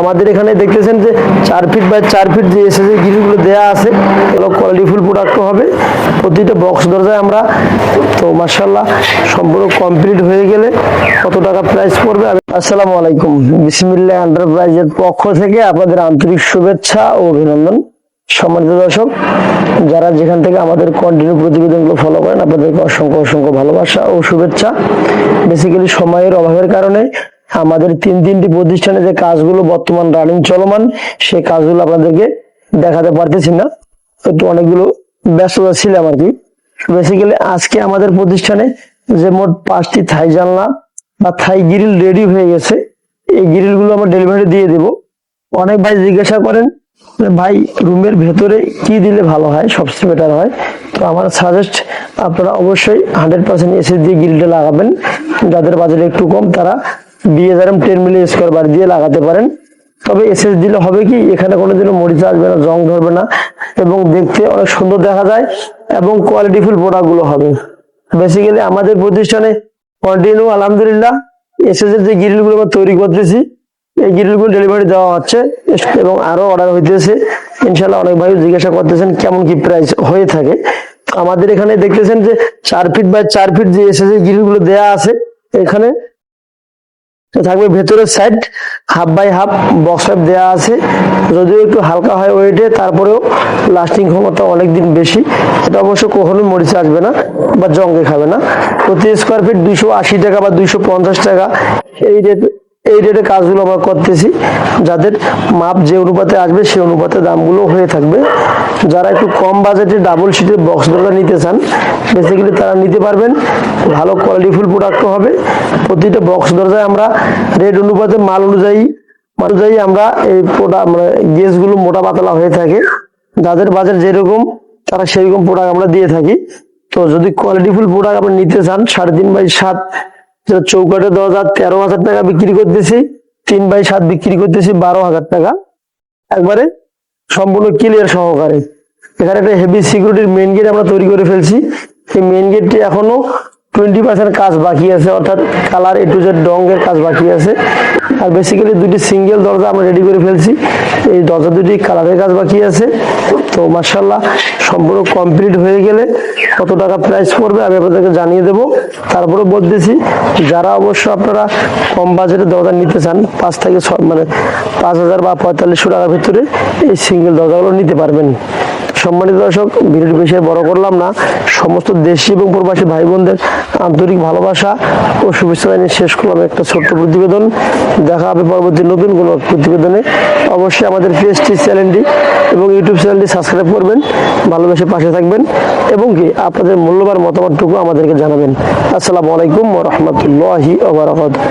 আমাদের এখানে দেখতেছেন যে 4 ফিট বাই 4 ফিট যে এসএসএস গ্রিলগুলো দেওয়া আছে, এগুলো কোয়ালিটিফুল প্রোডাক্ট হবে। প্রতিটা বক্স দরজায় আমরা তো মাশাআল্লাহ সম্পূর্ণ কমপ্লিট হয়ে গেলে কত টাকা প্রাইস পড়বে। আসসালামু আলাইকুম, বিসমিল্লাহ এন্টারপ্রাইজের পক্ষ থেকে আপনাদের আন্তরিক শুভেচ্ছা ও অভিনন্দন। সম্মানিত দর্শক, যারা যেখান থেকে আমাদের কন্টিনিউ প্রতিবেদনগুলো ফলো করেন, আপনাদেরকে অসংখ্য অসংখ্য ভালোবাসা ও শুভেচ্ছা। বেসিক্যালি সময়ের অভাবের কারণে আমাদের তিনটি প্রতিষ্ঠানে যে কাজগুলো বর্তমান রানিং চলমান, সেই কাজগুলো আপনাদেরকে দেখাতে পারতেছি না, একটু অনেকগুলো ব্যস্ততা ছিলাম আর কি। বেসিক্যালি আজকে আমাদের প্রতিষ্ঠানে যে মোট 5টি থাই জানলা বা থাই গ্রিল রেডি হয়ে গেছে। এই গ্রিলগুলো আমরা ডেলিভারি দিয়ে দেব। অনেক ভাই জিজ্ঞাসা করেন ভাই রুমের ভেতরে কি দিলে ভালো হয়, সবচেয়ে বেটার হয়। তো আমার সাজেস্ট আপনারা অবশ্যই 100% এসএস দিয়ে গ্রিলটা লাগাবেন। যাদের বাজেট একটু কম তারা BHRM 10 মিলি স্কোয়ার বার দিয়ে লাগাতে পারেন। তবে এসএস দিলে হবে কি, এখানে কোনোদিনও মরিচা আসবে না, জং ধরবে না এবং দেখতে অনেক সুন্দর দেখা যায় এবং কোয়ালিটিফুল প্রোডাক্টগুলো হবে। বেসিক্যালি আমাদের প্রতিষ্ঠানে কন্টিনিউ আলহামদুলিল্লাহ এসএস এর যে গ্রিলগুলো আমরা তৈরি করতেছি, এই গ্রিলগুলো ডেলিভারি দেওয়া হচ্ছে এবং আরো অর্ডার হইতেছে ইনশাল্লাহ। অনেক ভাই জিজ্ঞাসা করতেছেন কেমন কি প্রাইস হয়ে থাকে। আমাদের এখানে দেখতেছেন যে 4 ফিট বাই 4 ফিট যে এসএস এর গ্রিলগুলো দেওয়া আছে, এখানে থাকবে ভেতরের side half by half box type দেওয়া আছে। যদিও একটু হালকা হয় ওয়েটে, তারপরেও লাস্টিং ক্ষমতা অনেকদিন বেশি। এটা অবশ্য কখনোই মরিচা আসবে না বা জঙ্গে খাবে না। প্রতি স্কোয়ার ফিট 280 টাকা বা 250 টাকা এই রেটে কাজগুলো আমরা করতেছি। যাদের মাপ যে অনুপাতে আসবে সেই অনুপাতে দামগুলো হয়ে থাকবে। যারা একটু কম বাজেটে ডাবল শিটের বক্স দরজা নিতে চান, বেসিক্যালি তারা নিতে পারবেন। ভালো কোয়ালিটিফুল প্রোডাক্ট হবে। প্রতিটা বক্স দরজায় আমরা রেট অনুপাতে মাল অনুযায়ী আমরা এই গেজগুলো মোটা পাতলা হয়ে থাকে। যাদের বাজেট যেরকম তারা সেরকম প্রোডাক্ট আমরা দিয়ে থাকি। তো যদি কোয়ালিটিফুল প্রোডাক্ট আপনি নিতে চান, 3.5 বাই 7 চৌকাঠের দরজা 13,000 টাকা বিক্রি করতেছি, 3 বাই 7 বিক্রি করতেছি 12,000 টাকা, একবারে সম্পূর্ণ ক্লিয়ার সহকারে। এখানে একটা হেভি সিকিউরিটির মেইন গেট আমরা তৈরি করে ফেলছি। এই মেইন গেটটি এখনো 20% কাজ বাকি আছে, অর্থাৎ কালার A to Z ডঙ্গের কাজ বাকি আছে। আর বেসিক্যালি 2টি সিঙ্গেল দরজা আমরা রেডি করে ফেলছি। এই দরজা 2টি কালারের কাজ বাকি আছে। তো মাশাআল্লাহ সম্পূর্ণ কমপ্লিট হয়ে গেলে কত টাকা প্রাইস পড়বে আমি আপনাদেরকে জানিয়ে দেব। তারপরে বলতেছি, যারা অবশ্য আপনারা কম বাজেটে দরজা নিতে চান, 5 থেকে 5,000 বা 4500 টাকার ভিতরে এই সিঙ্গেল দরজাগুলো নিতে পারবেন। সম্মানিত দর্শক, ভিডিওটি বেশি বড় করলাম না। সমস্ত দেশি এবং প্রবাসী ভাই বোনদের আন্তরিক ভালোবাসা ও শুভেচ্ছা জানিয়ে শেষ করলাম একটা ছোট্ট প্রতিবেদন। দেখা হবে পরবর্তী নতুন কোনো প্রতিবেদনে। অবশ্যই আমাদের পেজটি, চ্যানেলটি এবং ইউটিউব চ্যানেলটি সাবস্ক্রাইব করবেন, ভালোবেসে পাশে থাকবেন এবং কি আপনাদের মূল্যবান মতামতটুকু আমাদেরকে জানাবেন। আসসালামু আলাইকুম ওয়া রাহমাতুল্লাহি ওয়া বারাকাতুহু।